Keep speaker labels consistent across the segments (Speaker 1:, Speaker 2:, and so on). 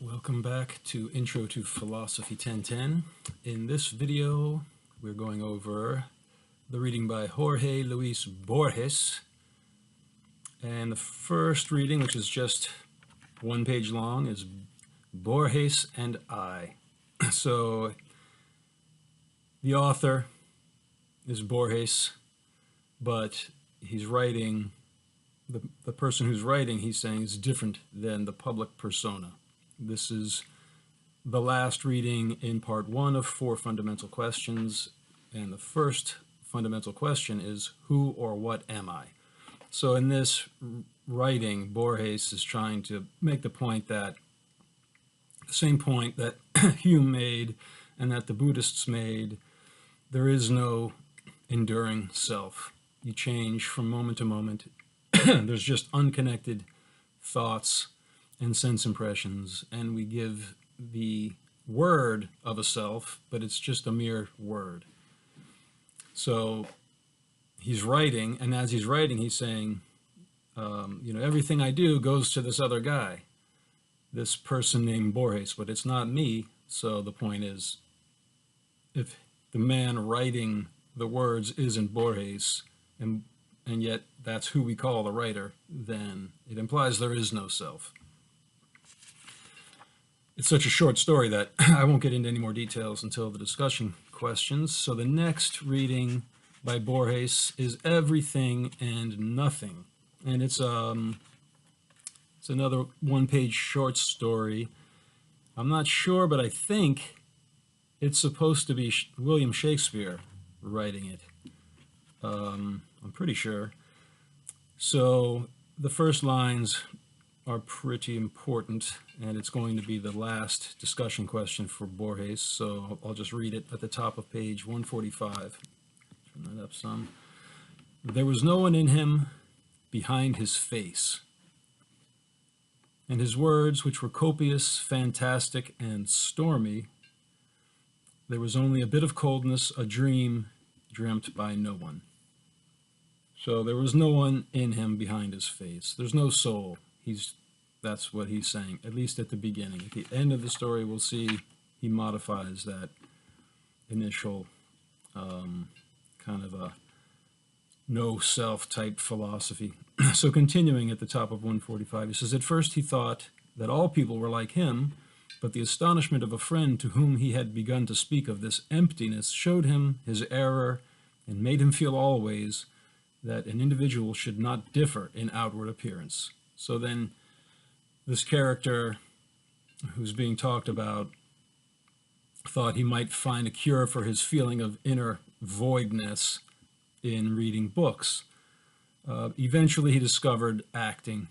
Speaker 1: Welcome back to Intro to Philosophy 1010. In this video, we're going over the reading by Jorge Luis Borges. And the first reading, which is just one page long, is Borges and I. So the author is Borges, but he's writing, the person who's writing, he's saying, is different than the public persona. This is the last reading in part one of 4 fundamental questions, and the first fundamental question is, who or what am I? So in this writing, Borges is trying to make the point that, the same point that Hume made and that the Buddhists made, there is no enduring self. You change from moment to moment. There's just unconnected thoughts and sense impressions, and we give the word of a self, but it's just a mere word. So he's writing, and as he's writing, he's saying, everything I do goes to this other guy, this person named Borges, but it's not me. So the point is, if the man writing the words isn't Borges, and yet that's who we call the writer, then it implies there is no self. It's such a short story that I won't get into any more details until the discussion questions. So the next reading by Borges is Everything and Nothing. And it's another one-page short story. I'm not sure, but I think it's supposed to be William Shakespeare writing it. I'm pretty sure. So the first lines are pretty important, and it's going to be the last discussion question for Borges, so I'll just read it at the top of page 145. Turn that up some. There was no one in him behind his face, and his words, which were copious, fantastic, and stormy, there was only a bit of coldness, a dream dreamt by no one. So there was no one in him behind his face. There's no soul. That's what he's saying, at least at the beginning. At the end of the story, we'll see he modifies that initial kind of a no-self type philosophy. So continuing at the top of 145, he says, at first he thought that all people were like him, but the astonishment of a friend to whom he had begun to speak of this emptiness showed him his error and made him feel always that an individual should not differ in outward appearance. So then this character who's being talked about thought he might find a cure for his feeling of inner voidness in reading books. Eventually he discovered acting,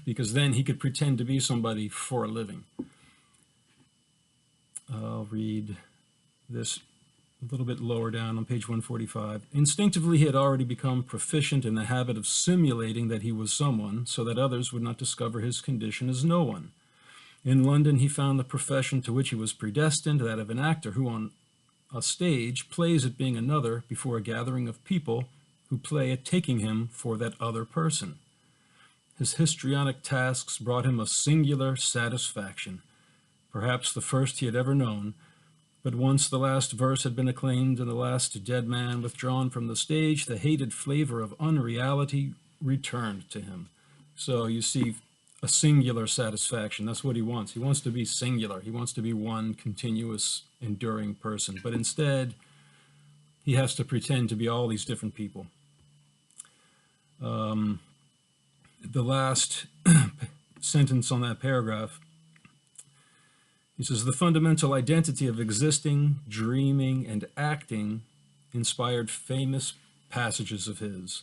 Speaker 1: because then he could pretend to be somebody for a living. I'll read this a little bit lower down on page 145. Instinctively, he had already become proficient in the habit of simulating that he was someone, so that others would not discover his condition as no one. In London, he found the profession to which he was predestined, that of an actor who on a stage plays at being another before a gathering of people who play at taking him for that other person. His histrionic tasks brought him a singular satisfaction, perhaps the first he had ever known. But once the last verse had been acclaimed and the last dead man withdrawn from the stage, the hated flavor of unreality returned to him. So you see a singular satisfaction. That's what he wants. He wants to be singular. He wants to be one continuous, enduring person. But instead, he has to pretend to be all these different people. The last sentence on that paragraph, he says, the fundamental identity of existing, dreaming, and acting inspired famous passages of his.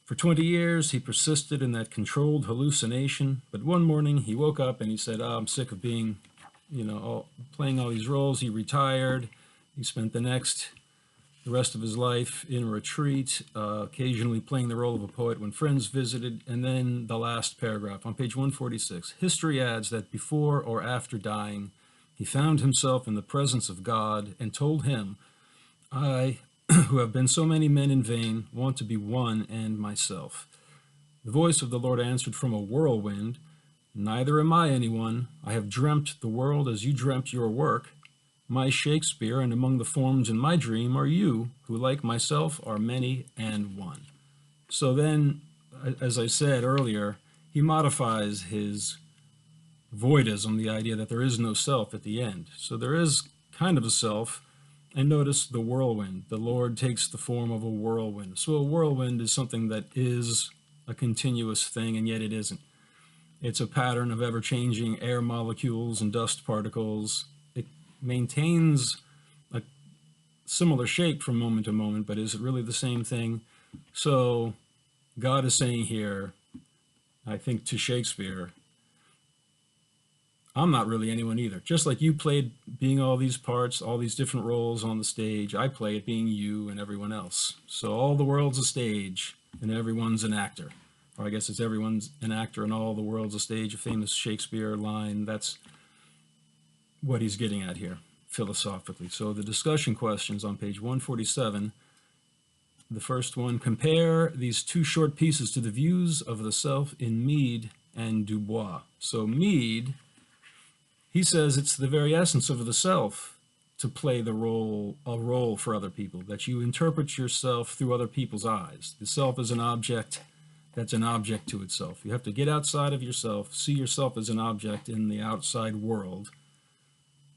Speaker 1: For 20 years, he persisted in that controlled hallucination, but one morning he woke up and he said, I'm sick of being, playing all these roles. He retired. He spent the rest of his life in retreat, occasionally playing the role of a poet when friends visited. And then the last paragraph on page 146. History adds that before or after dying, he found himself in the presence of God and told him, I, who have been so many men in vain, want to be one and myself. The voice of the Lord answered from a whirlwind, Neither am I anyone. I have dreamt the world as you dreamt your work. My Shakespeare, and among the forms in my dream are you, who like myself are many and one. So then, as I said earlier, he modifies his voidism, the idea that there is no self at the end. So there is kind of a self. And notice the whirlwind. The Lord takes the form of a whirlwind. So a whirlwind is something that is a continuous thing, and yet it isn't. It's a pattern of ever-changing air molecules and dust particles. It maintains a similar shape from moment to moment, but is it really the same thing? So God is saying here, I think to Shakespeare, I'm not really anyone either. Just like you played being all these parts, all these different roles on the stage, I play it being you and everyone else. So all the world's a stage and everyone's an actor. Or I guess it's everyone's an actor and all the world's a stage, a famous Shakespeare line. That's what he's getting at here, philosophically. So the discussion questions on page 147. The first one, compare these two short pieces to the views of the self in Mead and Du Bois. So Mead, he says it's the very essence of the self to play a role for other people, that you interpret yourself through other people's eyes. The self is an object that's an object to itself. You have to get outside of yourself, see yourself as an object in the outside world.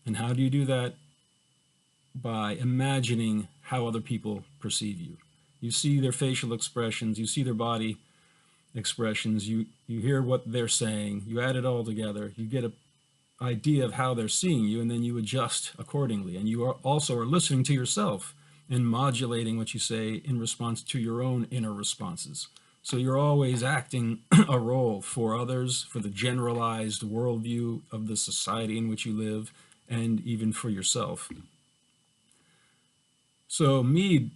Speaker 1: And how do you do that? By imagining how other people perceive you. You see their facial expressions, you see their body expressions, you hear what they're saying, you add it all together, you get an idea of how they're seeing you, and then you adjust accordingly. And you also are listening to yourself and modulating what you say in response to your own inner responses. So you're always acting a role for others, for the generalized worldview of the society in which you live, and even for yourself. So Mead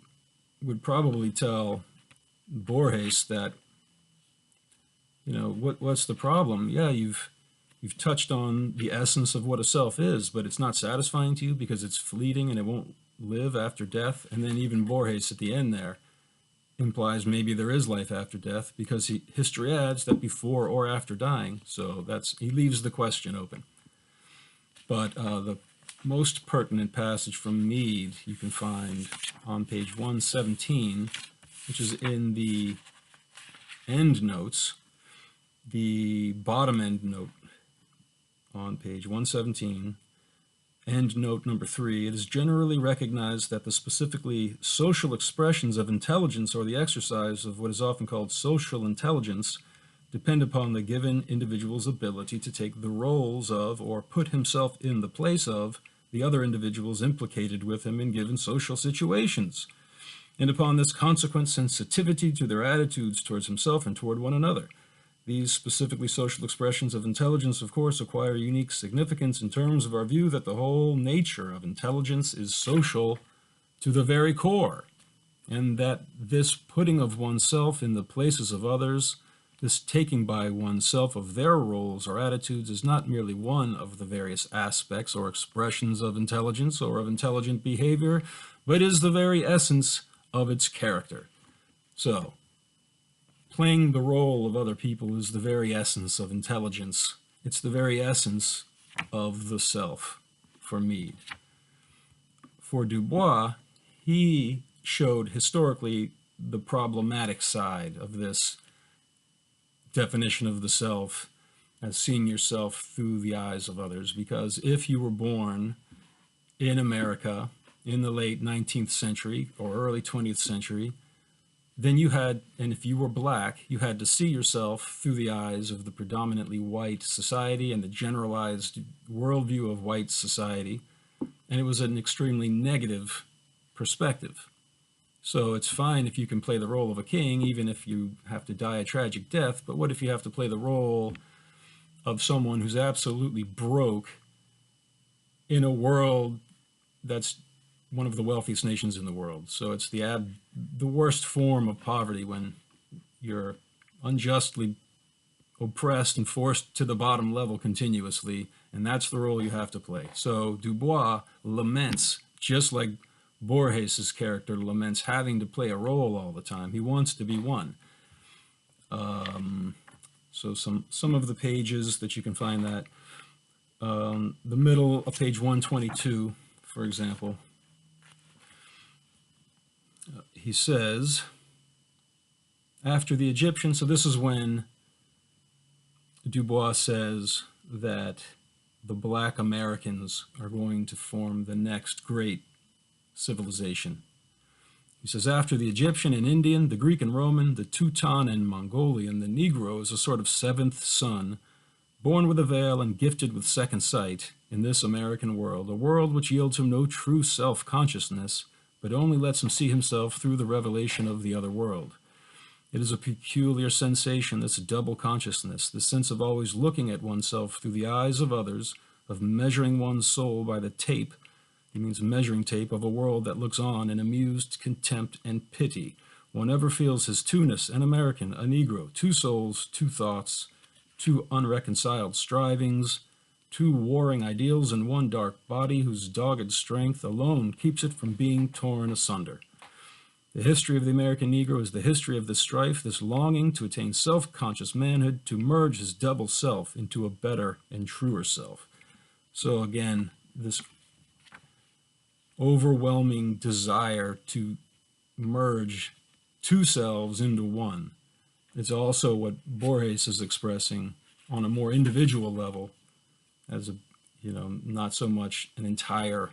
Speaker 1: would probably tell Borges that, what's the problem? Yeah, you've touched on the essence of what a self is, but it's not satisfying to you because it's fleeting and it won't live after death. And then even Borges at the end there implies maybe there is life after death, because history adds that before or after dying. So he leaves the question open. But the most pertinent passage from Mead you can find on page 117, which is in the end notes, the bottom end note on page 117, end note number 3. It is generally recognized that the specifically social expressions of intelligence, or the exercise of what is often called social intelligence, depend upon the given individual's ability to take the roles of, or put himself in the place of, the other individuals implicated with him in given social situations, and upon this consequent sensitivity to their attitudes towards himself and toward one another. These specifically social expressions of intelligence, of course, acquire unique significance in terms of our view that the whole nature of intelligence is social to the very core, and that this putting of oneself in the places of others, this taking by oneself of their roles or attitudes, is not merely one of the various aspects or expressions of intelligence or of intelligent behavior, but is the very essence of its character. So, playing the role of other people is the very essence of intelligence. It's the very essence of the self for Mead. For Du Bois, he showed historically the problematic side of this definition of the self as seeing yourself through the eyes of others. Because if you were born in America in the late 19th century or early 20th century, then you had, and if you were black, you had to see yourself through the eyes of the predominantly white society and the generalized worldview of white society, and it was an extremely negative perspective. So it's fine if you can play the role of a king, even if you have to die a tragic death, but what if you have to play the role of someone who's absolutely broke in a world that's one of the wealthiest nations in the world? So it's the worst form of poverty, when you're unjustly oppressed and forced to the bottom level continuously, and that's the role you have to play. So Du Bois laments, just like Borges' character laments, having to play a role all the time. He wants to be one. So some of the pages that you can find that, the middle of page 122, for example, he says, after the Egyptians, so this is when Du Bois says that the black Americans are going to form the next great civilization. He says, after the Egyptian and Indian, the Greek and Roman, the Teuton and Mongolian, the Negro is a sort of seventh son, born with a veil and gifted with second sight in this American world, a world which yields him no true self-consciousness, but only lets him see himself through the revelation of the other world. It is a peculiar sensation, this double consciousness, the sense of always looking at oneself through the eyes of others, of measuring one's soul by the tape, he means measuring tape, of a world that looks on in amused contempt and pity. One ever feels his two-ness, an American, a Negro, two souls, two thoughts, two unreconciled strivings, two warring ideals in one dark body whose dogged strength alone keeps it from being torn asunder. The history of the American Negro is the history of this strife, this longing to attain self-conscious manhood, to merge his double self into a better and truer self. So again, this overwhelming desire to merge two selves into one. It's also what Borges is expressing on a more individual level, as a, not so much an entire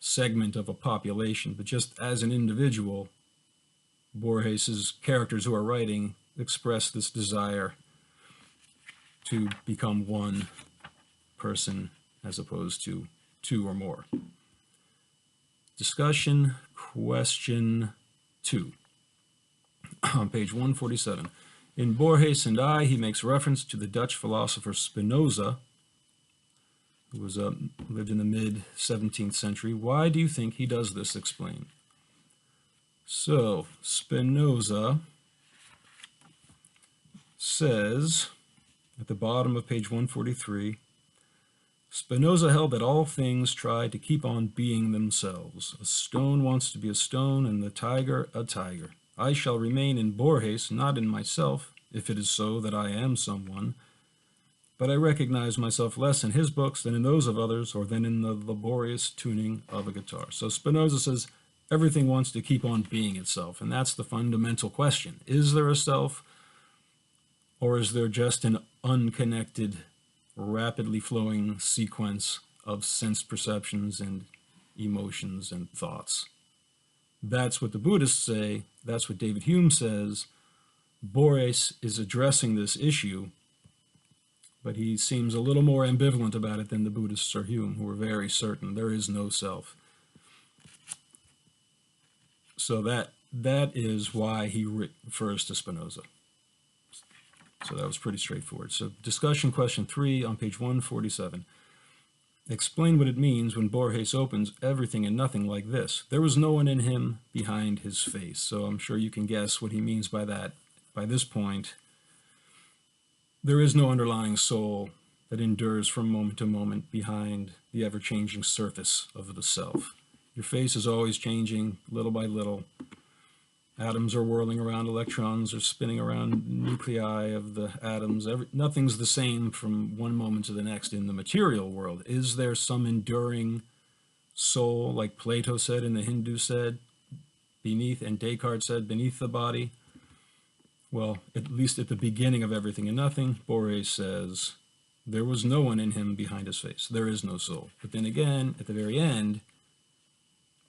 Speaker 1: segment of a population, but just as an individual, Borges's characters who are writing express this desire to become one person as opposed to two or more. Discussion question 2 on page 147. In Borges and I, he makes reference to the Dutch philosopher Spinoza, who was lived in the mid-17th century. Why do you think he does this? Explain. So, Spinoza says, at the bottom of page 143, Spinoza held that all things try to keep on being themselves. A stone wants to be a stone, and the tiger a tiger. I shall remain in Borges, not in myself, if it is so that I am someone, but I recognize myself less in his books than in those of others, or than in the laborious tuning of a guitar. So Spinoza says everything wants to keep on being itself, and that's the fundamental question. Is there a self, or is there just an unconnected, rapidly flowing sequence of sense perceptions and emotions and thoughts? That's what the Buddhists say. That's what David Hume says. Borges is addressing this issue, but he seems a little more ambivalent about it than the Buddhists or Hume, who are very certain there is no self. So that is why he refers to Spinoza. So that was pretty straightforward. So discussion question 3 on page 147. Explain what it means when Borges opens everything and nothing like this. There was no one in him behind his face. So I'm sure you can guess what he means by that. By this point, there is no underlying soul that endures from moment to moment behind the ever-changing surface of the self. Your face is always changing, little by little. Atoms are whirling around, electrons are spinning around nuclei of the atoms. Nothing's the same from one moment to the next in the material world. Is there some enduring soul, like Plato said and the Hindu said, beneath, and Descartes said, beneath the body? Well, at least at the beginning of everything and nothing, Borges says, there was no one in him behind his face. There is no soul. But then again, at the very end,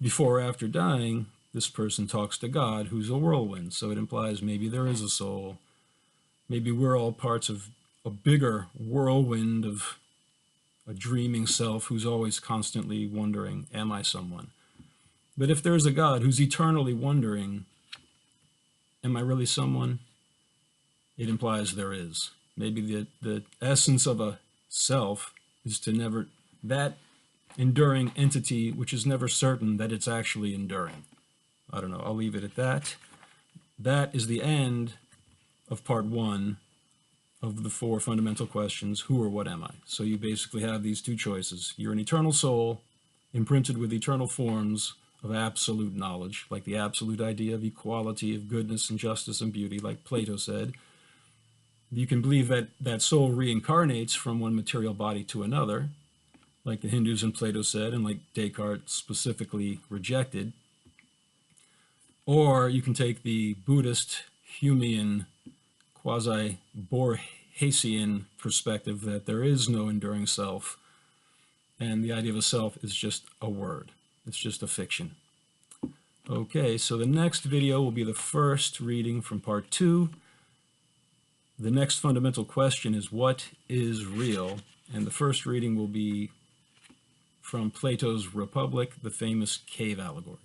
Speaker 1: before or after dying, this person talks to God, who's a whirlwind. So it implies maybe there is a soul. Maybe we're all parts of a bigger whirlwind of a dreaming self who's always constantly wondering, am I someone? But if there's a God who's eternally wondering, am I really someone? It implies there is. Maybe the essence of a self is to never, that enduring entity which is never certain that it's actually enduring. I don't know, I'll leave it at that. That is the end of part 1 of the 4 fundamental questions, who or what am I? So you basically have these 2 choices. You're an eternal soul, imprinted with eternal forms of absolute knowledge, like the absolute idea of equality, of goodness and justice and beauty, like Plato said. You can believe that that soul reincarnates from one material body to another, like the Hindus and Plato said, and like Descartes specifically rejected. Or you can take the Buddhist, Humean, quasi-Borgesian perspective that there is no enduring self, and the idea of a self is just a word. It's just a fiction. Okay, so the next video will be the first reading from part 2. The next fundamental question is, what is real? And the first reading will be from Plato's Republic, the famous cave allegory.